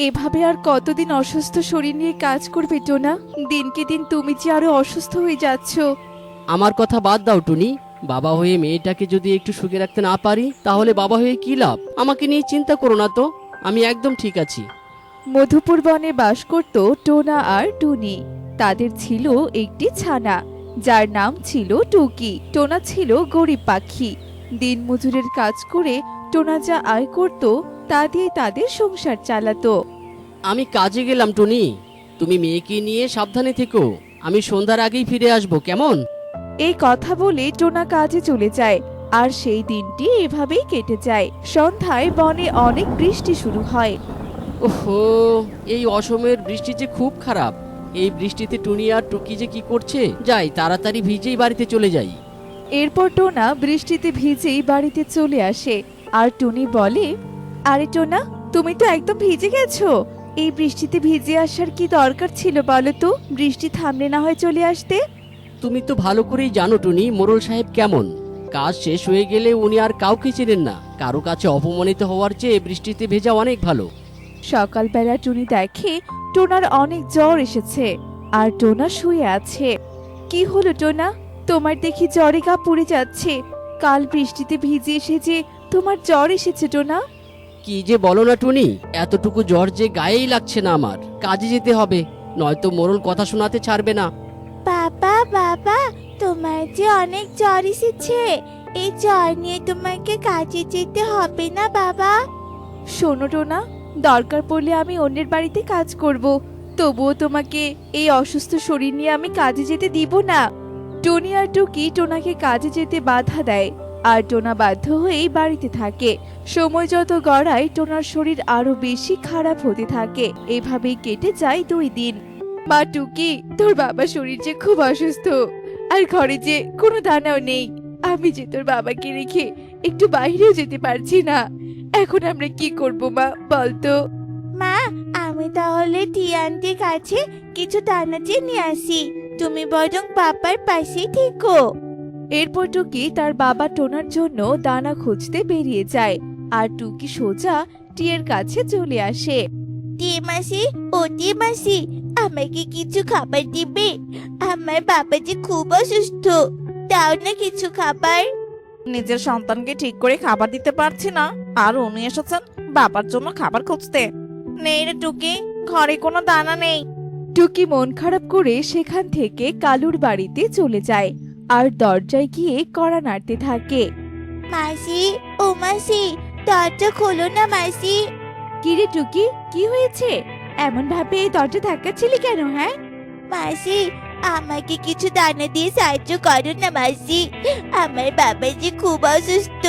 এভাবে আর কতদিন অসুস্থ শরীর নিয়ে কাজ করবে টোনা? দিনকে দিন তুমি যে আরো অসুস্থ হয়ে যাচ্ছ। আমার কথা বাদ দাও টুনি। বাবা হয়ে মেয়েটাকে যদি একটু সুখে রাখতে না পারি তাহলে বাবা হয়ে কি লাভ? আমাকে নিয়ে চিন্তা করো না তো, আমি একদম ঠিক আছি। মধুপুর বনে বাস করত টোনা আর টুনি। তাদের ছিল একটি ছানা, যার নাম ছিল টুকি। টোনা ছিল গরিব পাখি। দিন মজুরের কাজ করে টোনা যা আয় করত তা দিয়ে তাদের সংসার চালাতো। আমি কাজে গেলাম টুনি, তুমি মেয়েকে নিয়ে সাবধানে থেকো। আমি সন্ধ্যার আগেই ফিরে আসবো, কেমন? এই কথা বলে টোনা কাজে চলে যায়। আর সেই দিনটি এভাবেই কেটে যায়। সন্ধ্যায় বনে অনেক বৃষ্টি শুরু হয়। ওহো, এই অসময়ের বৃষ্টি যে খুব খারাপ। এই বৃষ্টিতে টুনি আর টুকি যে কি করছে, যাই তাড়াতাড়ি ভিজেই বাড়িতে চলে যাই। এরপর টোনা বৃষ্টিতে ভিজেই বাড়িতে চলে আসে। আর টুনি বলে, আরে টোনা, তুমি তো একদম ভিজে গেছো। এই বৃষ্টিতে ভিজে আসার কি দরকার ছিল বলো তো? বৃষ্টি থামলে না হয় চলে আসতে। তুমি তো ভালো করেই জানো টুনি মোড়ল সাহেব কেমন। কাজ শেষ হয়ে গেলে উনি আর কাউকে চেনেন না। কারো কাছে অপমানিত হওয়ার চেয়ে বৃষ্টিতে ভেজা অনেক ভালো। সকালবেলা টুনি দেখে টোনার অনেক জ্বর এসেছে আর টোনা শুয়ে আছে। কি হলো টোনা, তোমার দেখি জ্বরে গা পুড়ে যাচ্ছে। কাল বৃষ্টিতে ভিজে এসে যে তোমার জ্বর এসেছে টোনা। কি যে বলো না টুনি, এতটুকু জ্বর যে গায়েই লাগছে না আমার। কাজে যেতে হবে, নয়তো মোড়ল কথা শোনাতে ছাড়বে না। বাবা বাবা, তোমার যে অনেক জ্বর এসেছে। এই জ্বর নিয়ে তোমাকে কাজে যেতে হবে না বাবা। শোনো টোনা, দরকার পড়লে আমি অন্যের বাড়িতে কাজ করব, তবুও তোমাকে এই অসুস্থ শরীর নিয়ে আমি কাজে যেতে দিব না। টনি আর টুকি টোনাকে কাজে যেতে বাধা দেয়। আর টোনা বাধ্য হয়েই বাড়িতে থাকে। সময় যত গড়ায় টোনার শরীর আরো বেশি খারাপ হতে থাকে। এভাবেই কেটে যায় 2 দিন। মা টুকি, তোর বাবার শরীর যে খুব অসুস্থ, আর ঘরে যে কোনো দানাও নেই। আমি যে তোর বাবাকে রেখে একটু বাইরেও যেতে পারছি না। এখন আমরা কি করব মা, বলতো? মা, আমি তাহলে টিয়া আন্টির কাছে কিছু দানা চেয়ে নিয়ে আসি। তুমি বরং বাবার পাশেই থেকো। এরপর টুকি তার বাবা টোনার জন্য দানা খুঁজতে বেরিয়ে যায়। আর টুকি সোজা টিয়ের কাছে চলে আসে। টিয়া মাসি, ও টিয়া মাসি, আমাকে কিছু খাবার দিবে? আমার বাবা যে খুব অসুস্থ, দাও না কিছু খাবার। নিজের সন্তানকে ঠিক করে খাবার দিতে পারছি না, আর উনি এসেছেন বাবার জন্য খাবার খুঁজতে। নেই রে টুকি, ঘরে কোনো দানা নেই। টুকি মন খারাপ করে সেখান থেকে কালুর বাড়িতে চলে যায় আর দরজায় গিয়ে কড়া নাড়তে থাকে। মাসি, ও মাসি, দরজা খোলো না মাসি। কিরে টুকি, কি হয়েছে? এমন ভাবে দরজা ধাক্কাচ্ছিলি কেন? হ্যাঁ, মাসি, আমাকে কিছু দানা দিয়ে সাহায্য করো না মাসি। আমার বাবা যে খুব অসুস্থ।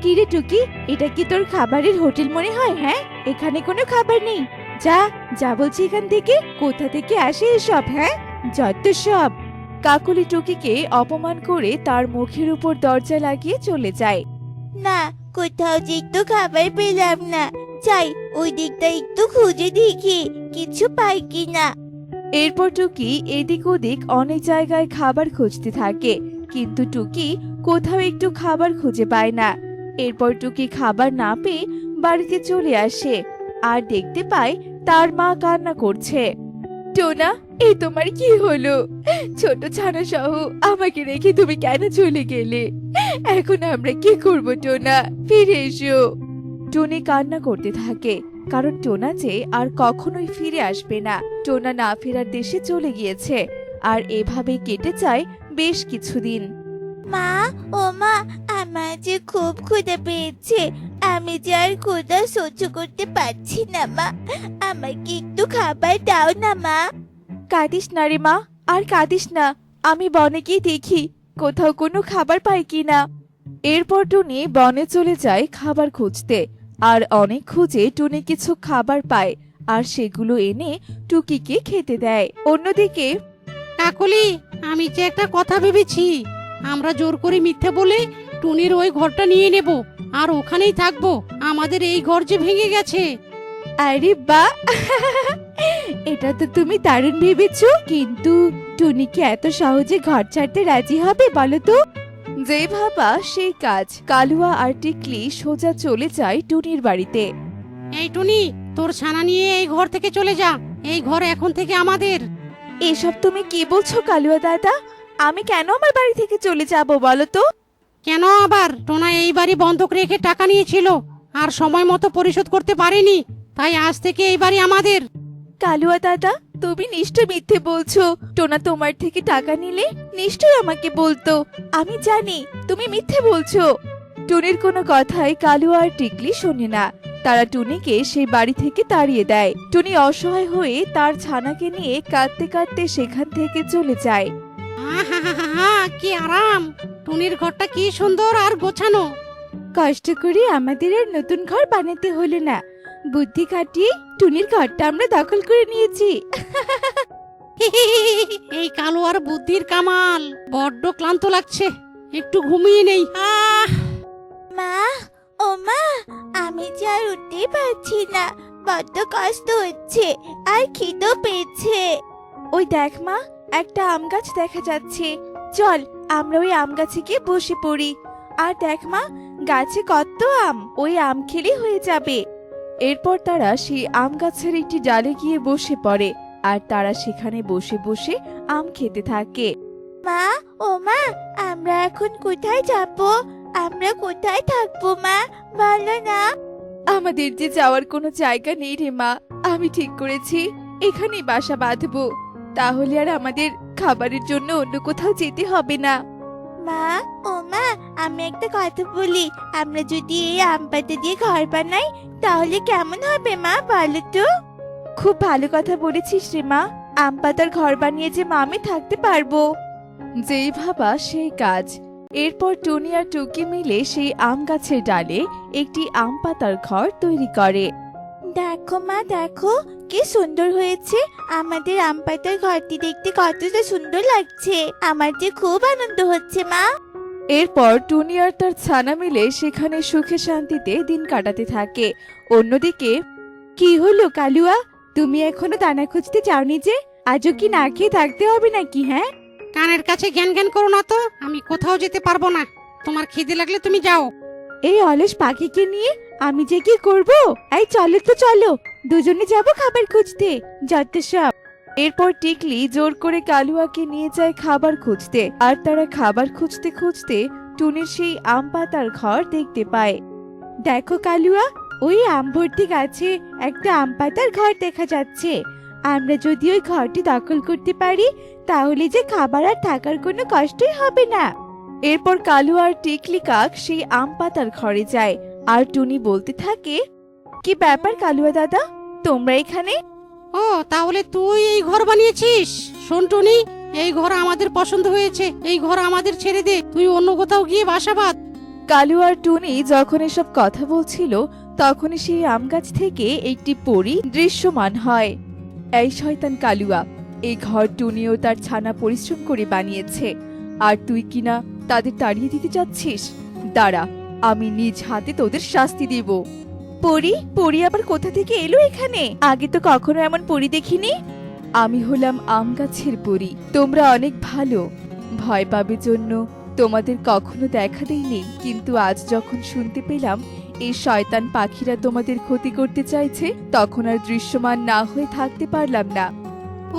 কিরে টুকি, এটা কি তোর খাবারের হোটেল মনে হয়? হ্যাঁ, এখানে কোনো খাবার নেই। যা যা বলছি এখান থেকে। কোথা থেকে আসে এসব? হ্যাঁ, যত সব। কাকুলি টুকিকে অপমান করে তার মুখের উপর দরজা লাগিয়ে চলে যায়। না, কোথাও যে একটু খাবার পেলাম না। যাই ওই দিকটা একটু খুঁজে দেখি কিছু পাই কিনা। এরপর টুকি এদিক ওদিক অনেক জায়গায় খাবার খুঁজতে থাকে, কিন্তু টুকি কোথাও একটু খাবার খুঁজে পায় না। এরপর টুকি খাবার না পেয়ে বাড়িতে চলে আসে আর দেখতে পায় তার মা কান্না করছে। টোনা, এই তোমার কি হলো? ছোট ছানা সহ আমাকে রেখে তুমি কেন চলে গেলে? এখন আমরা কি করব টোনা? ফিরে এসো। টনি কান্না করতে থাকে, কারণ টোনা যে আর কখনোই ফিরে আসবে না। টোনা না ফেরার দেশে চলে গিয়েছে। আর এভাবেই কেটে যায় বেশ কিছুদিন। মা, ও মা, আমার যে খুব ক্ষুধা পেয়েছে। আমি যে আর ক্ষুধা সহ্য করতে পারছি না মা। আমাকে একটু খাবার দাও না মা। কাঁদিস না রে মা, আর কাঁদিস না। আমি বনে গিয়ে দেখি কোথাও কোনো খাবার পাই কিনা। এরপর টুনি বনে চলে যায় খাবার খুঁজতে। আর অনেক খুঁজে টুনি কিছু খাবার পায় আর সেগুলো এনে টুকিকে খেতে দেয়। অন্যদিকে কাকলি, আমি যে একটা কথা ভেবেছি। আমরা জোর করে মিথ্যে বলে টুনির ওই ঘরটা নিয়ে নেব আর ওখানেই থাকবো। আমাদের এই ঘর যে ভেঙে গেছে। আরে বা, এটা তো তুমি দারুণ ভেবেছো, কিন্তু টুনি কি এত সহজে ঘর ছাড়তে রাজি হবে বলো তো? যে ভাবা সেই কাজ। কালুয়া আর টিকলি সোজা চলে যায় টুনির বাড়িতে। এই টুনি, তোর ছানা নিয়ে এই ঘর থেকে চলে যা। এই ঘর এখন থেকে আমাদের। এসব তুমি কি বলছো কালুয়া দাদা? আমি কেন আমার বাড়ি থেকে চলে যাব বলো তো? কেন আবার? টোনা এই বাড়ি বন্ধক রেখে টাকা নিয়েছিল, আর সময় মতো পরিশোধ করতে পারেনি, তাই আজ থেকে এই বাড়ি আমাদের। কালুয়া দাদা, তুমি নিশ্চয় মিথ্যে বলছো। টোনা তোমার থেকে টাকা নিলে নিশ্চয় আমাকে বলতো। আমি জানি তুমি মিথ্যে বলছো। টুনির কোনো কথাই কালুয়া আর টিকলি শোনে না। তারা টুনিকে সেই বাড়ি থেকে তাড়িয়ে দেয়। টুনি অসহায় হয়ে তার ছানাকে নিয়ে কাঁদতে কাঁদতে সেখান থেকে চলে যায়। আহা, কি আরাম! টুনির ঘরটা কি সুন্দর আর গোছানো। কষ্ট করে আমাদের আর নতুন ঘর বানাতে হলো না। বুদ্ধি খাটিয়ে টুনির ঘরটা আমরা দখল করে নিয়েছি। এই কালো আর বুদ্ধির কামাল। বড্ড ক্লান্ত লাগছে, একটু ঘুমিয়ে নেই। মা, ও মা, আমি যে আর উঠতেই পারছি না, বড্ড কষ্ট হচ্ছে আর খিদেও পেয়েছে। ওই দেখ মা, একটা আম গাছ দেখা যাচ্ছে। চল আমরা ওই আম গাছে গিয়ে বসে পড়ি। আর দেখ মা, গাছে কত আম, ওই আম খেলে হয়ে যাবে। এরপর তারা সেই আম গাছের একটি ডালে গিয়ে বসে পড়ে আর তারা সেখানে বসে বসে আম খেতে থাকে। মা, ও মা, আমরা এখন কোথায় যাব? আমরা কোথায় থাকবো মা, বলো না। আমাদের যে যাওয়ার কোনো জায়গা নেই রে মা। আমি ঠিক করেছি এখানেই বাসা বাঁধবো। তাহলে আর আমাদের খাবারের জন্য অন্য কোথাও যেতে হবে না। মা, ও মা, আমি একটা কথা বলি, আমরা যদি এই আম পাতা দিয়ে ঘর বানাই তাহলে কেমন হবে মা, বলো তো? খুব ভালো কথা বলেছিস রে মা। আম পাতার ঘর বানিয়ে যে মা আমি থাকতে পারবো। যেই ভাবা সেই কাজ। এরপর টুনি আর টুকি মিলে সেই আম গাছের ডালে একটি আম পাতার ঘর তৈরি করে। দেখো মা, দেখো কি সুন্দর হয়েছে। আমাদের আম পাতার ঘরটি দেখতে কতটা সুন্দর লাগছে। আমার যে খুব আনন্দ হচ্ছে মা। এরপর টুনি আর তার ছানা মিলে সেখানে সুখে শান্তিতে দিন কাটাতে থাকে। অন্যদিকে, কি হলো কালুয়া, তুমি এখনো দানা খুঁজতে যাওনি যে? আজও কি না খেয়ে থাকতে হবে নাকি? হ্যাঁ, কানের কাছে জ্ঞান জ্ঞান করো না তো। আমি কোথাও যেতে পারবো না। তোমার খিদে লাগলে তুমি যাও। এই অলস পাখিকে নিয়ে আমি যে কি করব? এই চলো তো চলো, দুজনে যাব খাবার খুঁজতে। যত সব। এরপর টিকলি জোর করে কালুয়াকে নিয়ে যায় খাবার খুঁজতে। আর তারা খাবার খুঁজতে খুঁজতে টুনির সেই আম পাতার ঘর দেখতে পায়। দেখো কালুয়া, ওই আম ভর্তি গাছে একটা আম পাতার ঘর দেখা যাচ্ছে। আমরা যদি ওই ঘরটি দখল করতে পারি তাহলে যে খাবার আর থাকার কোনো কষ্টই হবে না। এরপর কালু আর টিকলি কাক সেই আম পাতার ঘরে যায়। আর টুনি বলতে থাকে, কি ব্যাপার কালুয়া দাদা, তোমরা এখানে? ও, তাহলে তুই এই ঘর বানিয়েছিস? শোন টুনি, এই ঘর আমাদের পছন্দ হয়েছে। এই ঘর আমাদের ছেড়ে দে, তুই অন্য কোথাও গিয়ে বাসা বাঁধ। কালু আর টুনি যখন এসব কথা বলছিল তখনই সেই আম গাছ থেকে একটি পরী দৃশ্যমান হয়। এই শয়তান কালুয়া, এই ঘর টুনি ও তার ছানা পরিশ্রম করে বানিয়েছে, আর তুই কিনা তাদের তাড়িয়ে দিতে চাচ্ছিস? দাঁড়া, আমি নিজ হাতে তোদের শাস্তি দেব। পরী? পরী আবার কোথা থেকে এলো এখানে? আগে তো কখনো এমন পরী দেখিনি। আমি হলাম আম গাছের পরী। তোমরা অনেক ভালো, ভয় পাবে জন্য তোমাদের কখনো দেখা দেয়নি, কিন্তু আজ যখন শুনতে পেলাম এই শয়তান পাখিরা তোমাদের ক্ষতি করতে চাইছে, তখন আর দৃশ্যমান না হয়ে থাকতে পারলাম না।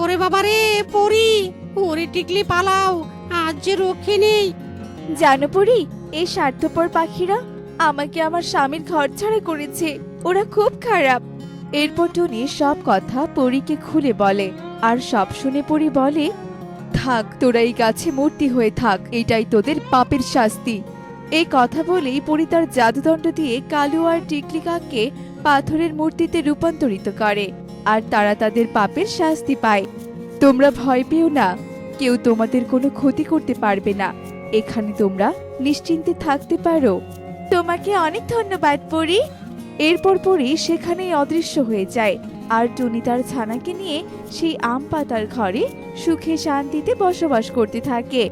ওরে বাবারে পরি, ওরে টিকলি পালাও, আজ যে রক্ষে নেই। জানো পরী, এই স্বার্থপর পাখিরা আমাকে আমার স্বামীর ঘর ছাড়া করেছে। ওরা খুব খারাপ। এরপর টুনি সব কথা পরীকে খুলে বলে। আর সব শুনে পরী বলে, থাক, তোরা এই গাছে মূর্তি হয়ে থাক, এটাই তোদের পাপের শাস্তি। এই কথা বলেই পরী তার জাদুদণ্ড দিয়ে কালু আর টিকলি কাককে পাথরের মূর্তিতে রূপান্তরিত করে। আর তারা তাদের পাপের শাস্তি পায়। তোমরা ভয় পেও না, কেউ তোমাদের কোনো ক্ষতি করতে পারবে না। এখানে তোমরা নিশ্চিন্তে থাকতে পারো। তোমাকে অনেক ধন্যবাদ পরী। এরপর পরী সেখানেই অদৃশ্য হয়ে যায়। আর টুনি তার ছানাকে নিয়ে সেই আম পাতার ঘরে সুখে শান্তিতে বসবাস করতে থাকে।